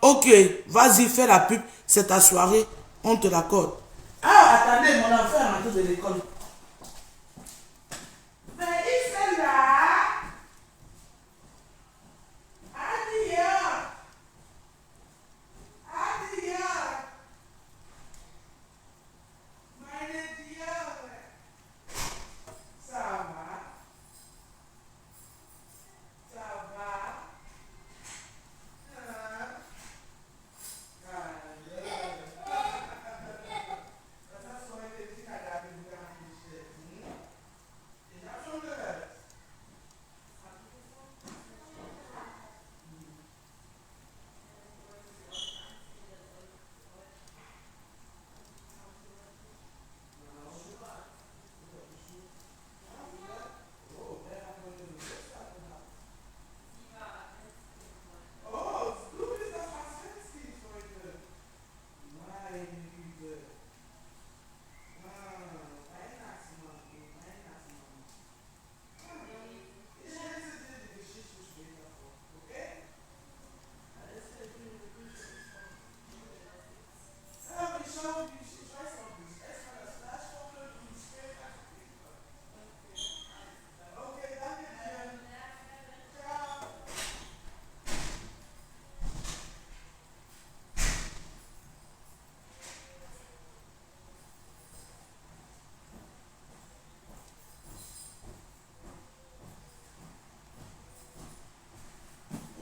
ok, vas-y, fais la pub, c'est ta soirée, on te l'accorde. Ah, attendez, mon enfant est rentré de l'école. Mais il fait là. Adieu. Adieu. Meine Dieu. Ça va? Ça va?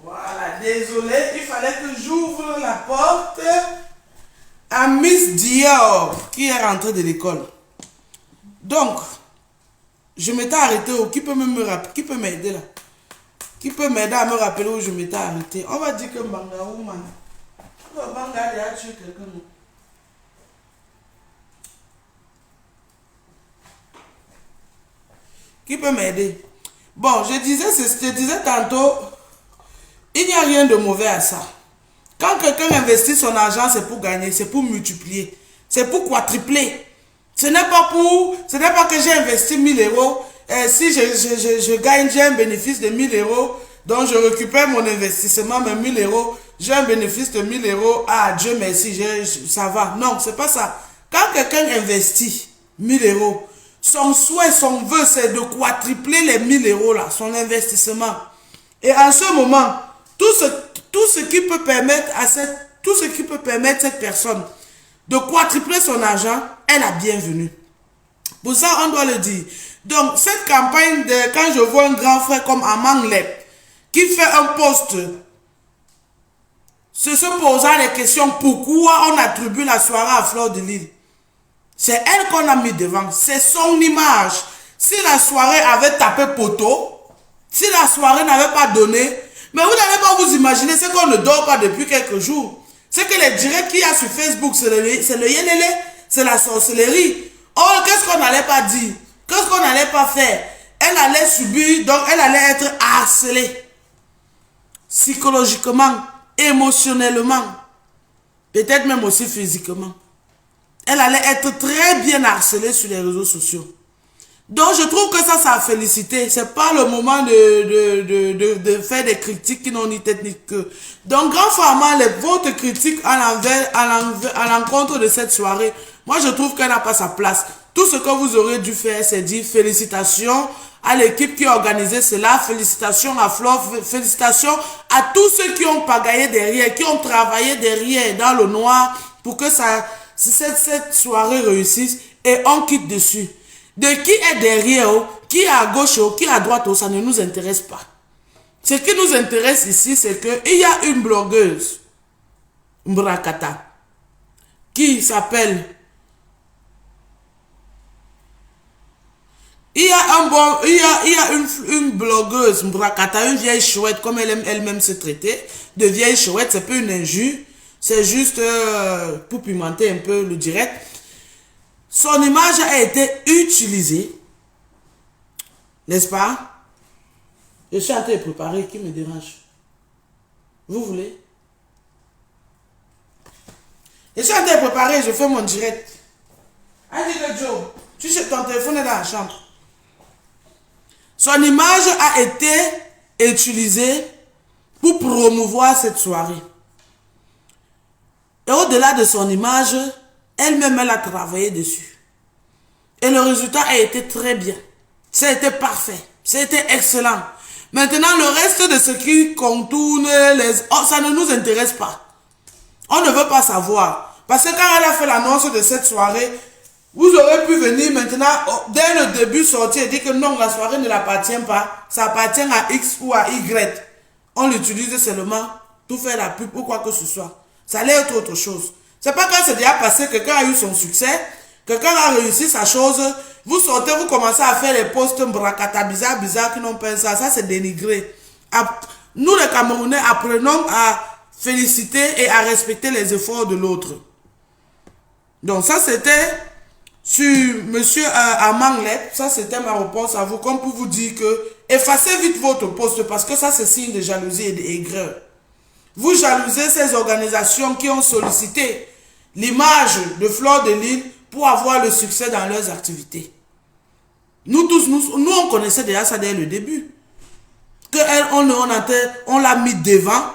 Voilà, désolé, il fallait que j'ouvre la porte à Miss Dior qui est rentrée de l'école. Donc, je m'étais arrêté où? Qui peut m'aider là? Qui peut m'aider à me rappeler où je m'étais arrêté? On va dire que Banga Woman. Banga a tué quelqu'un. Qui peut m'aider? Bon, je disais tantôt, il n'y a rien de mauvais à ça. Quand quelqu'un investit son argent, c'est pour gagner, c'est pour multiplier, c'est pour quadrupler. Ce n'est pas que j'ai investi 1000 euros. Si je gagne, j'ai un bénéfice de 1000 euros, donc je récupère mon investissement, mes 1000 euros, j'ai un bénéfice de 1000 euros. Ah, Dieu merci, ça va. Non, c'est pas ça. Quand quelqu'un investit 1000 euros, son souhait, son vœu, c'est de quadrupler les 1000 euros là, son investissement. Et en ce moment, tout ce qui peut permettre cette personne de quadrupler son argent est la bienvenue. Pour ça, on doit le dire. Donc, cette campagne, quand je vois un grand frère comme Amang Lep, qui fait un post, se posant les questions, pourquoi on attribue la soirée à Fleur de Lys? C'est elle qu'on a mis devant, c'est son image. Si la soirée avait tapé poteau, si la soirée n'avait pas donné, mais vous n'allez pas vous imaginer, c'est qu'on ne dort pas depuis quelques jours. C'est que les directs qu'il y a sur Facebook, c'est le yélélé, c'est la sorcellerie. Oh, qu'est-ce qu'on n'allait pas dire? Qu'est-ce qu'on n'allait pas faire? Elle allait subir, donc elle allait être harcelée. Psychologiquement, émotionnellement, peut-être même aussi physiquement. Elle allait être très bien harcelée sur les réseaux sociaux. Donc je trouve que ça a félicité. C'est pas le moment de faire des critiques qui n'ont ni tête ni queue. Donc grand format, votre critique à l'encontre de cette soirée, moi je trouve qu'elle n'a pas sa place. Tout ce que vous aurez dû faire, c'est dire félicitations à l'équipe qui a organisé cela, félicitations à Flore, félicitations à tous ceux qui ont pagaillé derrière, qui ont travaillé derrière dans le noir pour que cette soirée réussisse, et on quitte dessus. De qui est derrière, qui est à gauche, qui est à droite, ça ne nous intéresse pas. Ce qui nous intéresse ici, c'est qu'il y a une blogueuse, Mbrakata, qui s'appelle... Il y a une blogueuse, Mbrakata, une vieille chouette, comme elle aime elle-même se traiter, de vieille chouette, c'est pas une injure, c'est juste pour pimenter un peu le direct. Son image a été utilisée, n'est-ce pas? Je suis en train de préparer, qui me dérange? Vous voulez? Je suis en train de préparer, je fais mon direct. Allez, Joe, tu sais, ton téléphone est dans la chambre. Son image a été utilisée pour promouvoir cette soirée. Et au-delà de son image, elle-même, elle a travaillé dessus. Et le résultat a été très bien. Ça a été parfait. Ça a été excellent. Maintenant, le reste de ce qui contourne ça ne nous intéresse pas. On ne veut pas savoir. Parce que quand elle a fait l'annonce de cette soirée, vous aurez pu venir maintenant, dès le début, sortir et dire que non, la soirée ne l'appartient pas. Ça appartient à X ou à Y. On l'utilise seulement pour faire la pub ou quoi que ce soit. Ça allait être autre chose. C'est pas quand c'est déjà passé, quelqu'un a eu son succès, quelqu'un a réussi sa chose, vous sortez, vous commencez à faire les posts bracata bizarres qui n'ont pas ça. Ça, c'est dénigré. Nous, les Camerounais, apprenons à féliciter et à respecter les efforts de l'autre. Donc, ça, c'était sur monsieur Armand Lep. Ça, c'était ma réponse à vous, comme pour vous dire que effacez vite votre poste parce que ça, c'est signe de jalousie et d'aigreur. Vous jalousez ces organisations qui ont sollicité l'image de Fleur de Lys pour avoir le succès dans leurs activités. Nous tous, nous on connaissait déjà ça dès le début. On l'a mis devant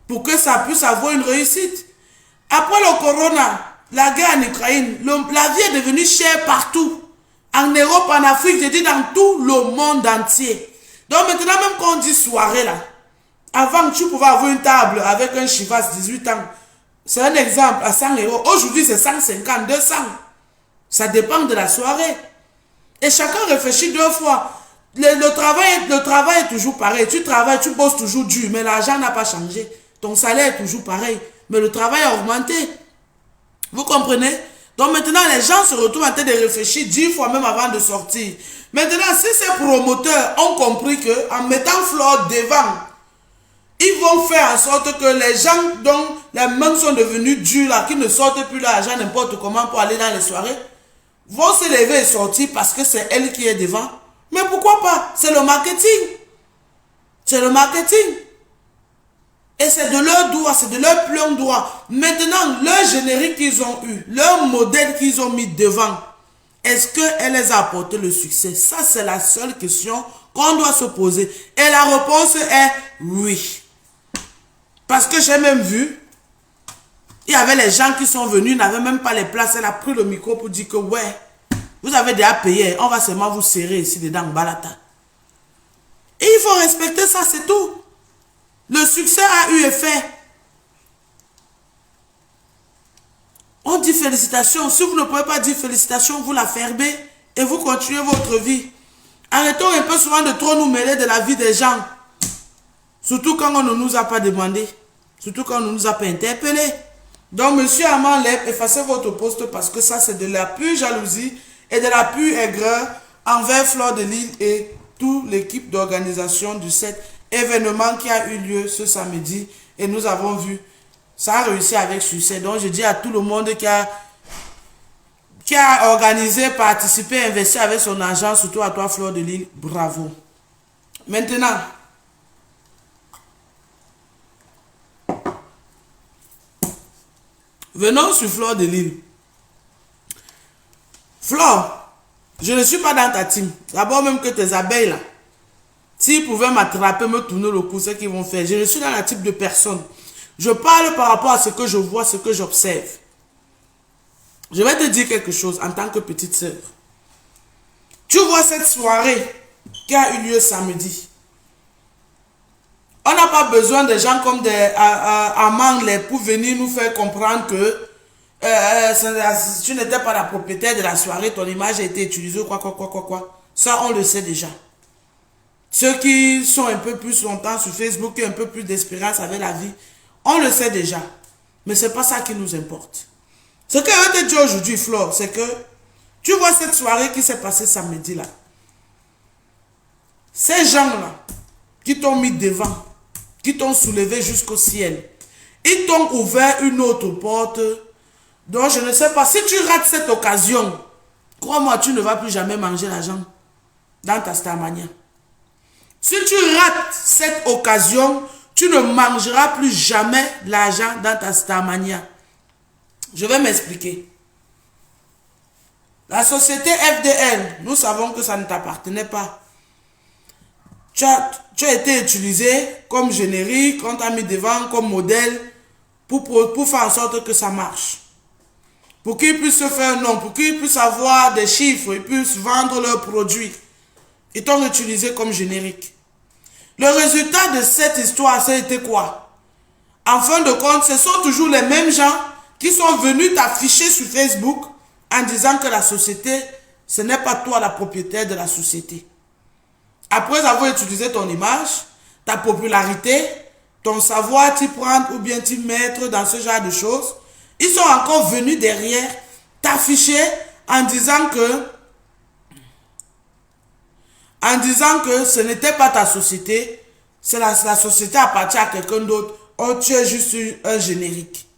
pour que ça puisse avoir une réussite. Après le corona, la guerre en Ukraine, la vie est devenue chère partout. En Europe, en Afrique, je dis dans tout le monde entier. Donc maintenant, même quand on dit soirée là, avant tu pouvais avoir une table avec un chivas 18 ans. C'est un exemple à 100 euros. Aujourd'hui, c'est 150, 200. Ça dépend de la soirée. Et chacun réfléchit deux fois. Le travail est toujours pareil. Tu travailles, tu bosses toujours dur, mais l'argent n'a pas changé. Ton salaire est toujours pareil, mais le travail a augmenté. Vous comprenez? Donc maintenant, les gens se retrouvent en train de réfléchir 10 fois même avant de sortir. Maintenant, si ces promoteurs ont compris qu'en mettant Fleur devant, ils vont faire en sorte que les gens dont les mains sont devenues dures, là, qui ne sortent plus l'argent n'importe comment pour aller dans les soirées, vont se lever et sortir parce que c'est elle qui est devant. Mais pourquoi pas? C'est le marketing. C'est le marketing. Et c'est de leur droit, c'est de leur plein droit. Maintenant, leur générique qu'ils ont eu, leur modèle qu'ils ont mis devant, est-ce qu'elle les a apporté le succès? Ça, c'est la seule question qu'on doit se poser. Et la réponse est oui. Parce que j'ai même vu, il y avait les gens qui sont venus, n'avaient même pas les places. Elle a pris le micro pour dire que ouais, vous avez déjà payé, on va seulement vous serrer ici dedans, Balata. Et il faut respecter ça, c'est tout. Le succès a eu effet. On dit félicitations. Si vous ne pouvez pas dire félicitations, vous la fermez et vous continuez votre vie. Arrêtons un peu souvent de trop nous mêler de la vie des gens. Surtout quand on ne nous a pas demandé. Surtout quand on ne nous a pas interpellé. Donc, monsieur Armand Lep, effacez votre poste parce que ça, c'est de la pure jalousie et de la pure aigreur envers Fleur de Lys et toute l'équipe d'organisation de cet événement qui a eu lieu ce samedi. Et nous avons vu, ça a réussi avec succès. Donc, je dis à tout le monde qui a organisé, participé, investi avec son argent, surtout à toi, Fleur de Lys, bravo. Maintenant, venons sur Fleur de Lys. Fleur, je ne suis pas dans ta team. D'abord même que tes abeilles là, s'ils pouvaient m'attraper, me tourner le cou, c'est qu'ils vont faire. Je ne suis dans la type de personne. Je parle par rapport à ce que je vois, ce que j'observe. Je vais te dire quelque chose en tant que petite sœur. Tu vois cette soirée qui a eu lieu samedi. On n'a pas besoin de gens comme des Armand Lep pour venir nous faire comprendre que tu n'étais pas la propriétaire de la soirée, ton image a été utilisée, quoi. Ça, on le sait déjà. Ceux qui sont un peu plus longtemps sur Facebook, qui ont un peu plus d'espérance avec la vie, on le sait déjà. Mais ce n'est pas ça qui nous importe. Ce que je vais te dire aujourd'hui, Flore, c'est que tu vois cette soirée qui s'est passée samedi là. Ces gens-là qui t'ont mis devant, qui t'ont soulevé jusqu'au ciel, ils t'ont ouvert une autre porte. Donc je ne sais pas, si tu rates cette occasion, crois-moi, tu ne vas plus jamais manger l'argent dans ta Starmania. Si tu rates cette occasion, tu ne mangeras plus jamais l'argent dans ta Starmania. Je vais m'expliquer. La société FDL, nous savons que ça ne t'appartenait pas. Tu as été utilisé comme générique, on t'a mis devant comme modèle pour faire en sorte que ça marche. Pour qu'ils puissent se faire un nom, pour qu'ils puissent avoir des chiffres, ils puissent vendre leurs produits. Ils t'ont utilisé comme générique. Le résultat de cette histoire, ça a été quoi? En fin de compte, ce sont toujours les mêmes gens qui sont venus t'afficher sur Facebook en disant que la société, ce n'est pas toi la propriétaire de la société. Après avoir utilisé ton image, ta popularité, ton savoir t'y prendre ou bien t'y mettre dans ce genre de choses, ils sont encore venus derrière t'afficher en disant que ce n'était pas ta société, c'est la société appartient à quelqu'un d'autre. Oh, tu es juste un générique.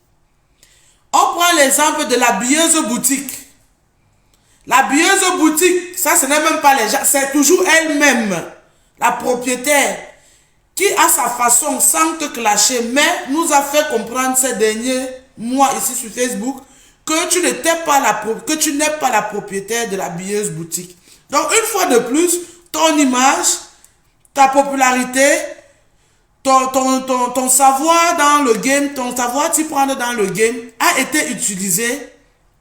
On prend l'exemple de la billeuse boutique. La billeuse boutique, ça ce n'est même pas les gens, c'est toujours elle-même, la propriétaire, qui a sa façon sans te clasher, mais nous a fait comprendre ces derniers mois ici sur Facebook que tu n'es pas la propriétaire de la billeuse boutique. Donc une fois de plus, ton image, ta popularité, ton savoir dans le game, ton savoir t'y prendre dans le game a été utilisé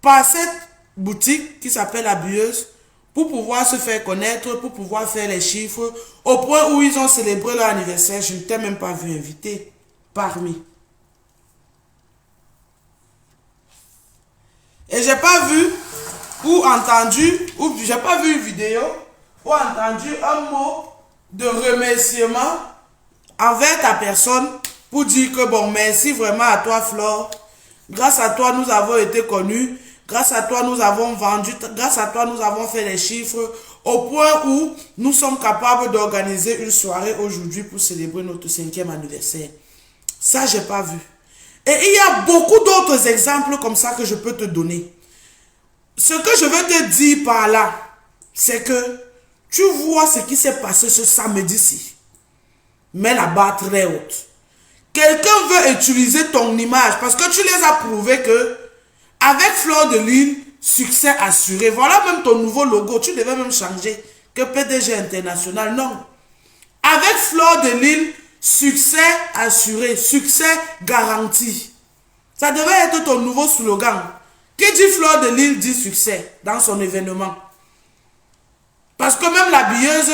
par cette boutique qui s'appelle la billeuse pour pouvoir se faire connaître, pour pouvoir faire les chiffres, au point où ils ont célébré leur anniversaire. Je ne t'ai même pas vu invité parmi. Et j'ai pas vu ou entendu, ou j'ai pas vu une vidéo ou entendu un mot de remerciement envers ta personne pour dire que bon, merci vraiment à toi Flore. Grâce à toi, nous avons été connus. Grâce à toi, nous avons vendu. Grâce à toi, nous avons fait les chiffres au point où nous sommes capables d'organiser une soirée aujourd'hui pour célébrer notre 5e anniversaire. Ça, j'ai pas vu. Et il y a beaucoup d'autres exemples comme ça que je peux te donner. Ce que je veux te dire par là, c'est que tu vois ce qui s'est passé ce samedi-ci. Mets la barre très haute. Quelqu'un veut utiliser ton image parce que tu les as prouvé que avec Fleur de Lille, succès assuré. Voilà même ton nouveau logo. Tu devais même changer que PDG international. Non. Avec Fleur de Lille, succès assuré, succès garanti. Ça devait être ton nouveau slogan. Qui dit Fleur de Lille dit succès dans son événement. Parce que même la billeuse,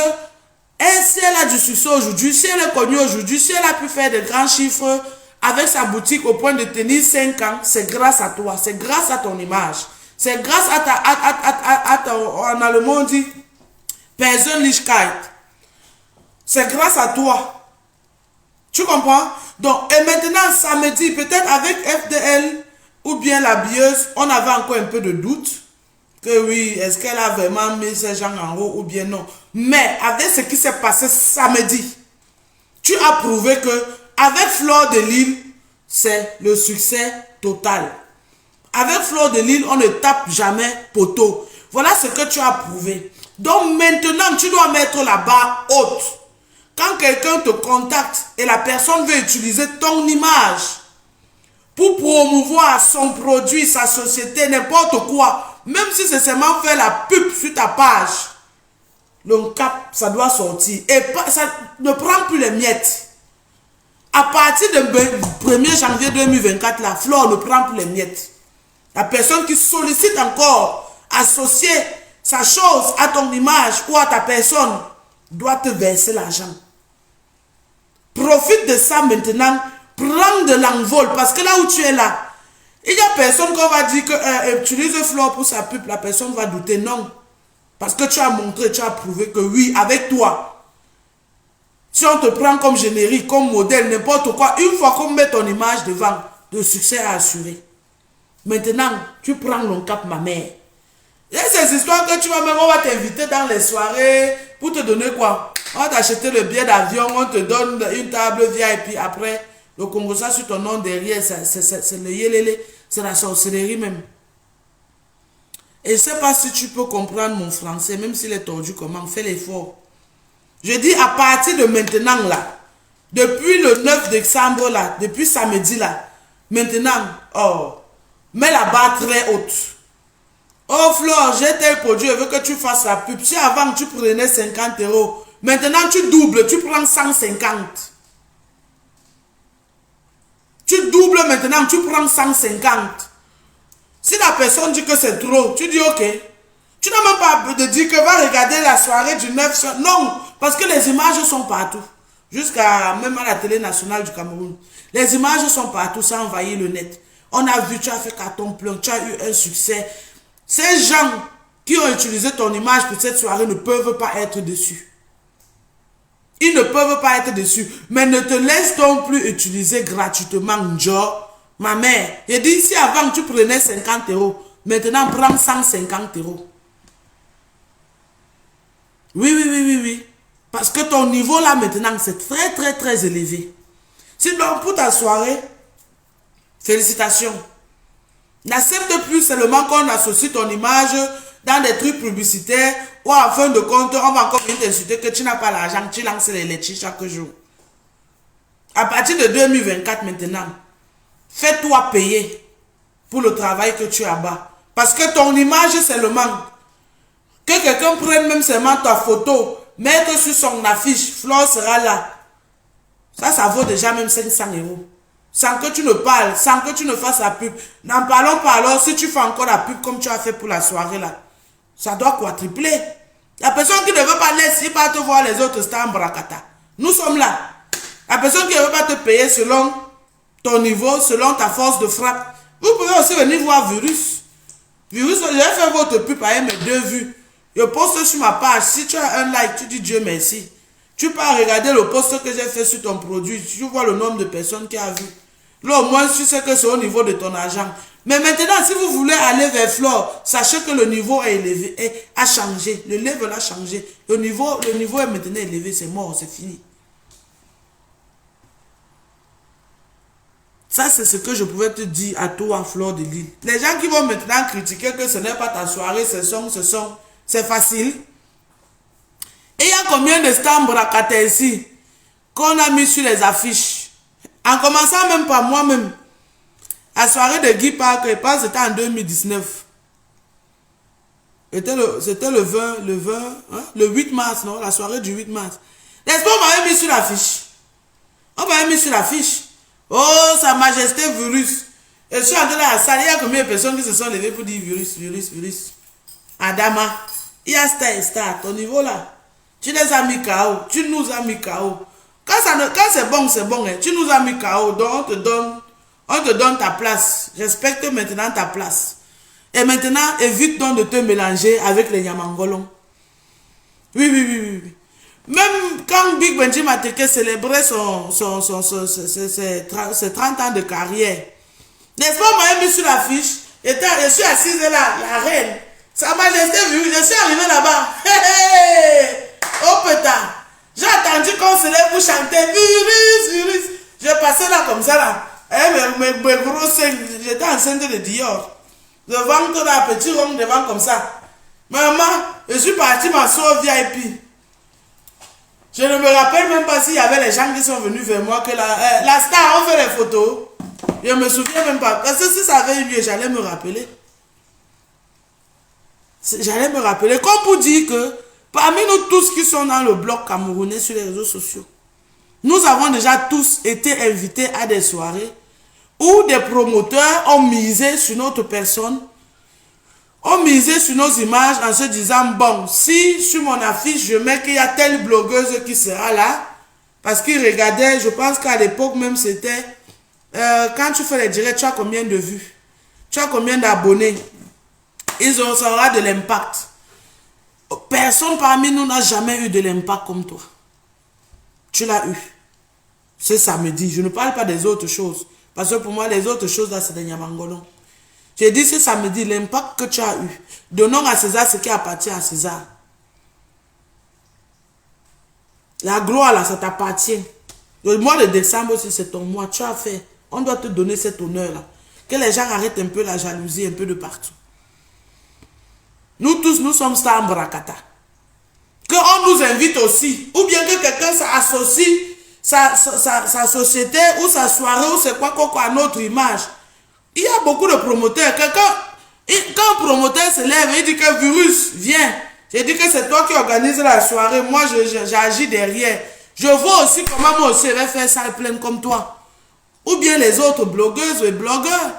si elle a du succès aujourd'hui, si elle est connue aujourd'hui, si elle a pu faire de grands chiffres avec sa boutique au point de tenir 5 ans, c'est grâce à toi, c'est grâce à ton image. C'est grâce à ta, en allemand on dit, Persönlichkeit. C'est grâce à toi. Tu comprends? Donc, et maintenant, samedi, peut-être avec FDL ou bien la billeuse, on avait encore un peu de doute. Que oui, est-ce qu'elle a vraiment mis ces gens en haut ou bien non. Mais avec ce qui s'est passé samedi, tu as prouvé que avec Fleur de Lille, c'est le succès total. Avec Fleur de Lille, on ne tape jamais poteau. Voilà ce que tu as prouvé. Donc maintenant, tu dois mettre la barre haute. Quand quelqu'un te contacte et la personne veut utiliser ton image pour promouvoir son produit, sa société, n'importe quoi, même si c'est seulement faire la pub sur ta page, le cap, ça doit sortir. Et ça ne prend plus les miettes. À partir du 1er janvier 2024, la Flore ne prend plus les miettes. La personne qui sollicite encore associer sa chose à ton image ou à ta personne doit te verser l'argent. Profite de ça maintenant. Prends de l'envol parce que là où tu es là, il n'y a personne qu'on va dire que utilise Flore pour sa pub. La personne va douter. Non. Parce que tu as montré, tu as prouvé que oui, avec toi, si on te prend comme générique, comme modèle, n'importe quoi, une fois qu'on met ton image devant, le succès est assuré. Maintenant, tu prends le cap, ma mère. Il y a ces histoires que tu vas même, on va t'inviter dans les soirées pour te donner quoi? On va t'acheter le billet d'avion, on te donne une table VIP. Après, le Congo, ça sur ton nom derrière, c'est le yélélé, c'est la sorcellerie même. Et je ne sais pas si tu peux comprendre mon français, même s'il est tordu comment, fais l'effort. Je dis à partir de maintenant là, depuis le 9 décembre là, depuis samedi là, maintenant, oh, mets la barre très haute. Oh Flore, j'ai tel produit, je veux que tu fasses la pub. Si avant tu prenais 50 €, maintenant tu doubles, tu prends 150. Tu doubles maintenant, tu prends 150. Si la personne dit que c'est trop, tu dis ok. Tu n'as même pas de dire que va regarder la soirée du 9. Non, parce que les images sont partout. Jusqu'à même à la télé nationale du Cameroun. Les images sont partout, ça envahit le net. On a vu, tu as fait carton plein, tu as eu un succès. Ces gens qui ont utilisé ton image pour cette soirée ne peuvent pas être déçus. Ils ne peuvent pas être déçus. Mais ne te laisse donc plus utiliser gratuitement, Joe. Ma mère, j'ai dit si avant tu prenais 50 €, maintenant prends 150 €. Oui. Parce que ton niveau là maintenant, c'est très élevé. Sinon, pour ta soirée, félicitations. N'accepte plus seulement qu'on associe ton image dans des trucs publicitaires ou en fin de compte, on va encore venir t'insulter que tu n'as pas l'argent, tu lances les laitiers chaque jour. À partir de 2024 maintenant, fais-toi payer pour le travail que tu as bas. Parce que ton image seulement, que quelqu'un prenne même seulement ta photo, mettre sur son affiche, Flore sera là. Ça vaut déjà même 500 €. Sans que tu ne parles, sans que tu ne fasses la pub. N'en parlons pas alors si tu fais encore la pub comme tu as fait pour la soirée là. Ça doit quadrupler. La personne qui ne veut pas laisser pas te voir les autres stars en bracata. Nous sommes là. La personne qui ne veut pas te payer selon ton niveau, selon ta force de frappe. Vous pouvez aussi venir voir Virus. Virus, j'ai fait votre pub avec mes 2 vues. Je poste sur ma page. Si tu as un like, tu dis Dieu merci. Tu peux regarder le post que j'ai fait sur ton produit. Tu vois le nombre de personnes qui a vu. Là, au moins, tu sais que c'est au niveau de ton argent. Mais maintenant, si vous voulez aller vers Flore, sachez que le niveau est élevé, a changé. Le level a changé. Le niveau est maintenant élevé. C'est mort, c'est fini. Ça, c'est ce que je pouvais te dire à toi, Flore de Lille. Les gens qui vont maintenant critiquer que ce n'est pas ta soirée, c'est facile. Et il y a combien de stands bracata ici qu'on a mis sur les affiches? En commençant même par moi-même. La soirée de Guy Park, je pense que c'était en 2019. C'était le 8 mars, non? La soirée du 8 mars. N'est-ce pas, on m'avait mis sur l'affiche? On m'avait mis sur l'affiche. Oh, Sa Majesté Virus. Et je suis entré dans la salle, il y a combien de personnes qui se sont levées pour dire Virus. Adama, il y a Star, ton niveau là. Tu les as mis KO, tu nous as mis KO. Quand c'est bon, c'est bon. Hein. Tu nous as mis KO, donc on te donne ta place. Respecte maintenant ta place. Et maintenant, évite donc de te mélanger avec les Yamangolons. Oui. Même quand Big Benji Mateke célébrait ses 30 ans de carrière, n'est-ce pas, on m'a mis sur l'affiche, je suis assise là, la reine. Sa Majesté Virus, je suis arrivé là-bas. Oh putain, j'ai attendu qu'on se lève pour chanter Virus. Je passais là comme ça là. Mes gros seins, j'étais enceinte de Dior. Devant tout là, petit rond devant comme ça. Maman, je suis parti m'asseoir au VIP. Je ne me rappelle même pas s'il y avait les gens qui sont venus vers moi, que la star, on fait les photos. Je ne me souviens même pas. Parce que si ça avait eu lieu, j'allais me rappeler. Comme pour dire que parmi nous tous qui sont dans le bloc camerounais sur les réseaux sociaux, nous avons déjà tous été invités à des soirées où des promoteurs ont misé sur notre personne, ont misé sur nos images en se disant, bon, si sur mon affiche, je mets qu'il y a telle blogueuse qui sera là, parce qu'ils regardaient, je pense qu'à l'époque même, c'était, quand tu fais les directs, tu as combien de vues? Tu as combien d'abonnés? Ça aura de l'impact. Personne parmi nous n'a jamais eu de l'impact comme toi. Tu l'as eu. C'est samedi. Je ne parle pas des autres choses. Parce que pour moi, les autres choses, là, c'est des Nyamangolons. J'ai dit ce samedi, l'impact que tu as eu. Donnons à César ce qui appartient à César. La gloire, là, ça t'appartient. Le mois de décembre aussi, c'est ton mois. Tu as fait. On doit te donner cet honneur-là. Que les gens arrêtent un peu la jalousie, un peu de partout. Nous tous, nous sommes stars en bracata. Qu'on nous invite aussi. Ou bien que quelqu'un s'associe sa société ou sa soirée ou c'est quoi à notre image. Il y a beaucoup de promoteurs. Quand un promoteur se lève, il dit que Virus, viens. J'ai dit que c'est toi qui organise la soirée. Moi, j'agis derrière. Je vois aussi comment moi aussi je vais faire ça plein comme toi. ou bien les autres blogueuses et blogueurs.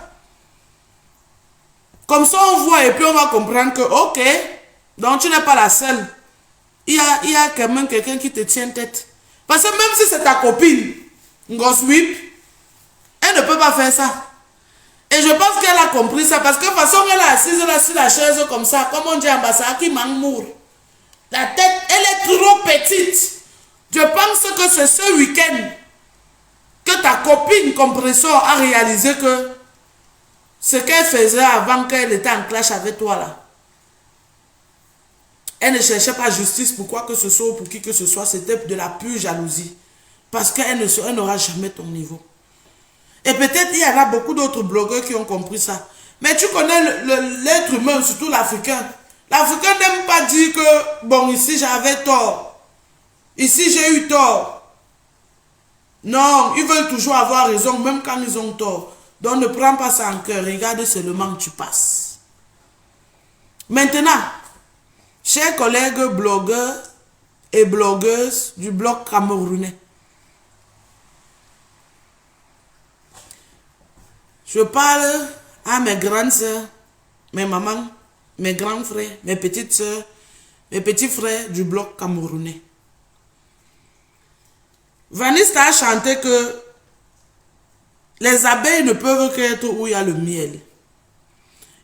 Comme ça, on voit et puis on va comprendre que, ok, donc tu n'es pas la seule. Il y a quand même quelqu'un qui te tient tête. Parce que même si c'est ta copine, Ngoswip, elle ne peut pas faire ça. Et je pense qu'elle a compris ça parce que de toute façon, elle est assise là sur la chaise comme ça, comme on dit en Bassa, qui m'amour. La tête, elle est trop petite. Je pense que c'est ce week-end que ta copine compresseur a réalisé que ce qu'elle faisait avant qu'elle était en clash avec toi là, elle ne cherchait pas justice pour quoi que ce soit ou pour qui que ce soit, c'était de la pure jalousie. Parce qu'elle n'aura jamais ton niveau. Et peut-être il y en a beaucoup d'autres blogueurs qui ont compris ça. Mais tu connais l'être humain, surtout l'Africain. L'Africain n'aime pas dire que, bon, ici j'avais tort. Ici j'ai eu tort. Non, ils veulent toujours avoir raison, même quand ils ont tort. Donc ne prends pas ça en cœur. Regarde seulement que tu passes. Maintenant, chers collègues blogueurs et blogueuses du blog camerounais, je parle à mes grandes soeurs, mes mamans, mes grands frères, mes petites soeurs, mes petits frères du blog camerounais. Vanessa a chanté que les abeilles ne peuvent qu'être où il y a le miel.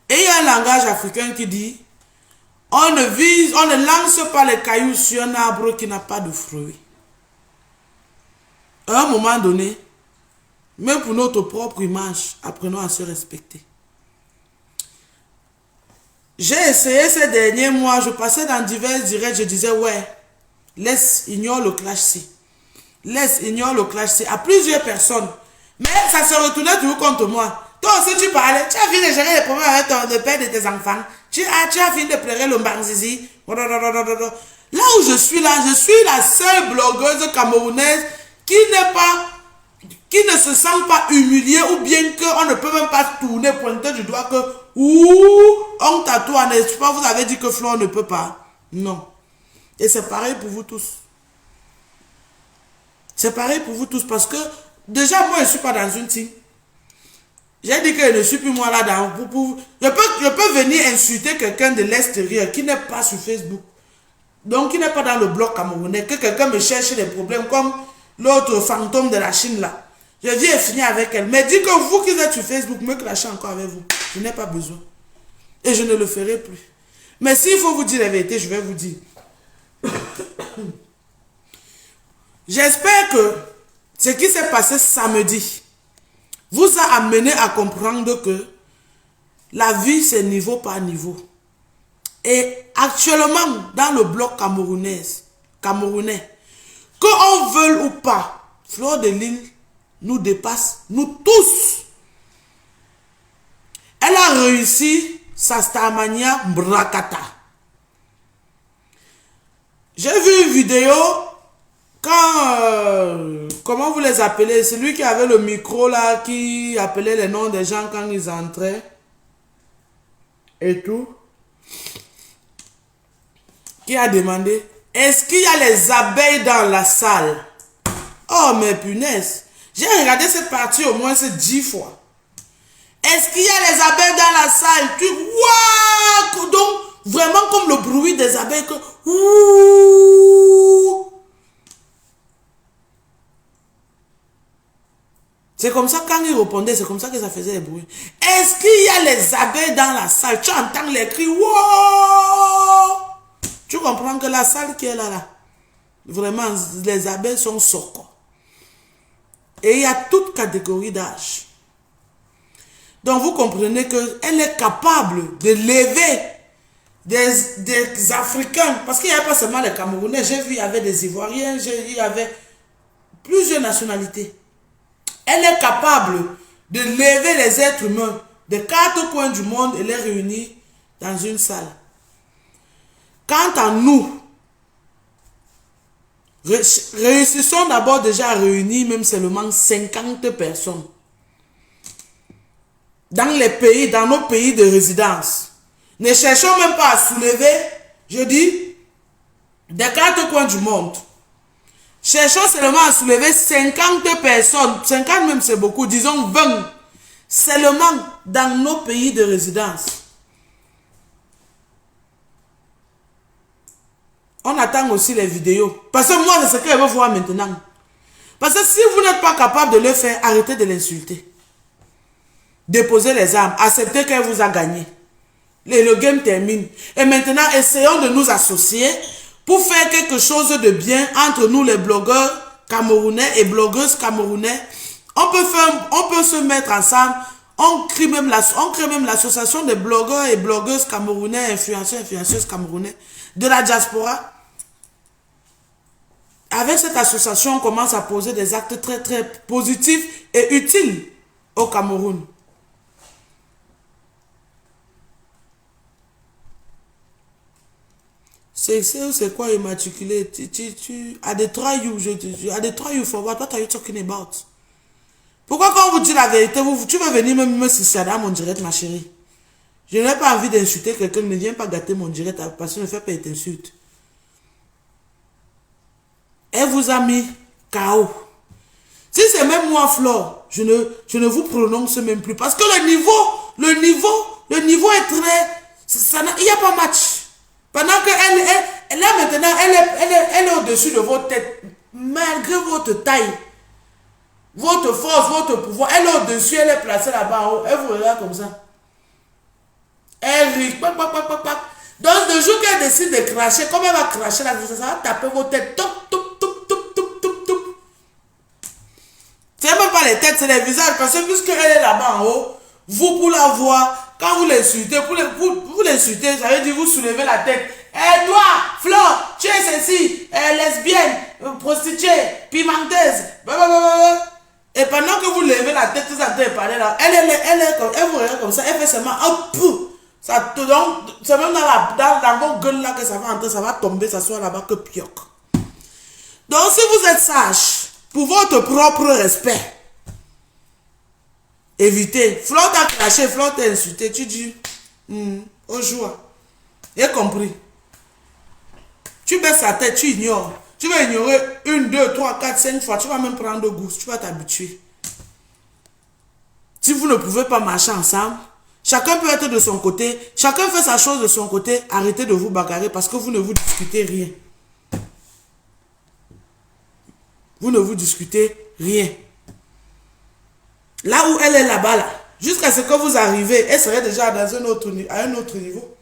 Et il y a un langage africain qui dit on ne lance pas les cailloux sur un arbre qui n'a pas de fruits. À un moment donné, même pour notre propre image, apprenons à se respecter. J'ai essayé ces derniers mois, je passais dans divers directs, je disais ouais, ignore le clash-ci. Ignore le clash-ci à plusieurs personnes. Mais ça se retournait toujours contre moi. Toi aussi tu parlais, tu as fini de gérer les problèmes avec le père de tes enfants. Tu as fini de pleurer le mbanzizi. Là où je suis là, je suis la seule blogueuse camerounaise qui ne se sent pas humiliée ou bien qu'on ne peut même pas tourner, pointer du doigt que on tatoue, n'est-ce pas, vous avez dit que Flo ne peut pas. Non. Et c'est pareil pour vous tous. C'est pareil pour vous tous parce que déjà moi je ne suis pas dans une team. J'ai dit que je ne suis plus moi là dans... Je peux venir insulter quelqu'un de l'extérieur qui n'est pas sur Facebook. Donc qui n'est pas dans le blog camerounais. Que quelqu'un me cherche des problèmes comme l'autre fantôme de la Chine là. Je viens finir avec elle. Mais dis que vous qui êtes sur Facebook, me clashez encore avec vous. Je n'ai pas besoin. Et je ne le ferai plus. Mais s'il faut vous dire la vérité, je vais vous dire. J'espère que ce qui s'est passé samedi vous a amené à comprendre que la vie c'est niveau par niveau. Et actuellement, dans le bloc camerounais, qu'on veuille ou pas, Fleur de Lille nous dépasse, nous tous. Elle a réussi sa Starmania Mbrakata. J'ai vu une vidéo quand, comment vous les appelez, celui qui avait le micro là, qui appelait les noms des gens quand ils entraient et tout, qui a demandé, est-ce qu'il y a les abeilles dans la salle? Oh mais punaise, j'ai regardé cette partie au moins 10 fois. Est-ce qu'il y a les abeilles dans la salle? Waouh! Donc, vraiment comme le bruit des abeilles que... Ouh! C'est comme ça quand il répondait, c'est comme ça que ça faisait les bruits. Est-ce qu'il y a les abeilles dans la salle? Tu entends les cris. Wow! Tu comprends que la salle qui est là, vraiment, les abeilles sont sorties. Et il y a toute catégorie d'âge. Donc vous comprenez qu'elle est capable de lever des Africains. Parce qu'il n'y avait pas seulement les Camerounais. J'ai vu, il y avait des Ivoiriens, il y avait plusieurs nationalités. Elle est capable de lever les êtres humains des 4 coins du monde et les réunir dans une salle. Quant à nous, réussissons d'abord déjà à réunir même seulement 50 personnes. Dans les pays, dans nos pays de résidence. Ne cherchons même pas à soulever, je dis, des 4 coins du monde. Cherchons seulement à soulever 50 personnes, 50 même c'est beaucoup, disons 20, seulement dans nos pays de résidence. On attend aussi les vidéos. Parce que moi, c'est ce qu'elle veut voir maintenant. Parce que si vous n'êtes pas capable de le faire, arrêtez de l'insulter. Déposez les armes, acceptez qu'elle vous a gagné. Le game termine. Et maintenant, essayons de nous associer pour faire quelque chose de bien entre nous, les blogueurs camerounais et blogueuses camerounais. On peut se mettre ensemble. On crée même l'association des blogueurs et blogueuses camerounais, influenceuses camerounais de la diaspora. Avec cette association, on commence à poser des actes très très positifs et utiles au Cameroun. C'est quoi immatriculé? À Detroit, à Detroit, you for what are you talking about? Pourquoi quand on vous dit la vérité, tu vas venir me suicider à mon direct, ma chérie? Je n'ai pas envie d'insulter quelqu'un, ne viens pas gâter mon direct parce que ne fais pas être insulte. Elle vous a mis KO. Si c'est même moi, Flore, je ne vous prononce même plus. Parce que le niveau est très... Il n'y a pas match. Pendant qu'elle là maintenant, elle est au-dessus de votre tête. Malgré votre taille, votre force, votre pouvoir, elle est au-dessus, elle est placée là-bas en haut. Elle vous regarde comme ça. Elle rit. Donc, le jour qu'elle décide de cracher, comme elle va cracher là, ça va taper vos têtes. C'est même pas les têtes, c'est les visages. Parce que puisqu'elle est là-bas en haut, vous pour la voir, quand vous l'insultez, vous l'insultez, ça veut dire vous soulevez la tête. Eh toi, Flore, tu es ceci, lesbienne, prostituée, pimenteuse. Et pendant que vous levez la tête, vous entendez parler là, elle vous regarde comme ça, elle fait seulement un pou. C'est même dans vos gueules là que ça va entrer, ça va tomber, ça soit là-bas que pioc. Donc si vous êtes sage, pour votre propre respect, évitez. Flore t'a craché, Flore t'a insulté, tu dis, au joie. Il a compris. Tu baisses la tête, tu ignores. Tu vas ignorer 1, 2, 3, 4, 5 fois. Tu vas même prendre goût. Tu vas t'habituer. Si vous ne pouvez pas marcher ensemble, chacun peut être de son côté. Chacun fait sa chose de son côté. Arrêtez de vous bagarrer parce que vous ne vous discutez rien. Vous ne vous discutez rien. Là où elle est là-bas, là, jusqu'à ce que vous arrivez, elle serait déjà à un autre niveau.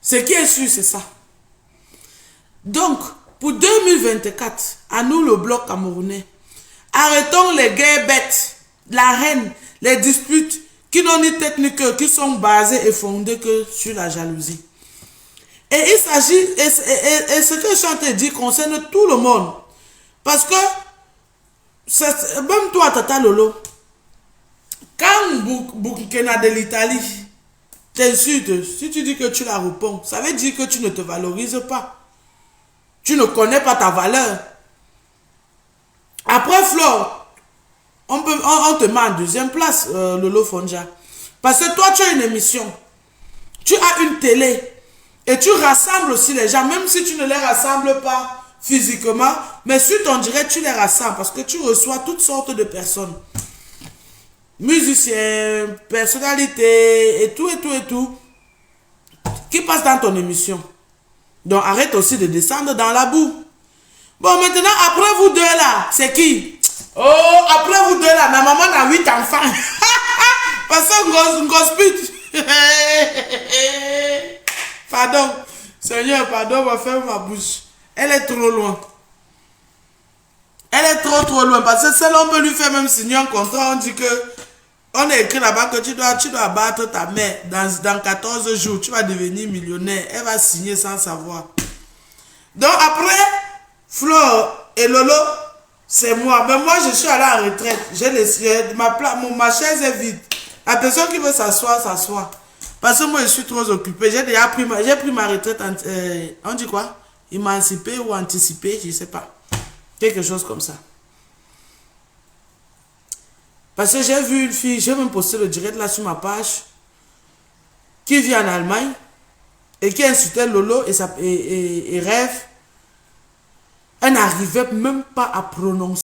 Ce qui est sûr, c'est ça. Donc, pour 2024, à nous le bloc camerounais, arrêtons les guerres bêtes, la haine, les disputes qui n'ont ni tête ni cœur, qui sont basées et fondées que sur la jalousie. Et il s'agit, et ce que je suis en train de dire concerne tout le monde. Parce que, même toi, Tata Lolo, quand Boukena de l'Italie t'insulte, si tu dis que tu la réponds, ça veut dire que tu ne te valorises pas. Tu ne connais pas ta valeur. Après, Flore, on te met en deuxième place, Lolo Fonja. Parce que toi, tu as une émission. Tu as une télé. Et tu rassembles aussi les gens, même si tu ne les rassembles pas physiquement, mais sur ton direct, tu les rassembles parce que tu reçois toutes sortes de personnes. Musiciens, personnalités, et tout, qui passent dans ton émission. Donc, arrête aussi de descendre dans la boue. Bon, maintenant, après vous deux là, c'est qui? Oh, après vous deux là, ma maman a 8 enfants. Parce qu'on gospute. Pardon, Seigneur, pardon, on va faire ma bouche. Elle est trop loin. Elle est trop loin. Parce que celle on peut lui faire même signer un contrat. On dit que, on a écrit là-bas que tu dois battre ta mère dans 14 jours. Tu vas devenir millionnaire. Elle va signer sans savoir. Donc après, Flore et Lolo, c'est moi. Mais moi, je suis allé en retraite. J'ai laissé ma chaise est vide. La personne qui veut s'asseoir, s'assoit. Parce que moi, je suis trop occupé. J'ai déjà pris ma retraite, on dit quoi? Émancipée ou anticipée, je ne sais pas. Quelque chose comme ça. Parce que j'ai vu une fille, j'ai même posté le direct là sur ma page, qui vit en Allemagne, et qui insultait Lolo et Rêve. Elle n'arrivait même pas à prononcer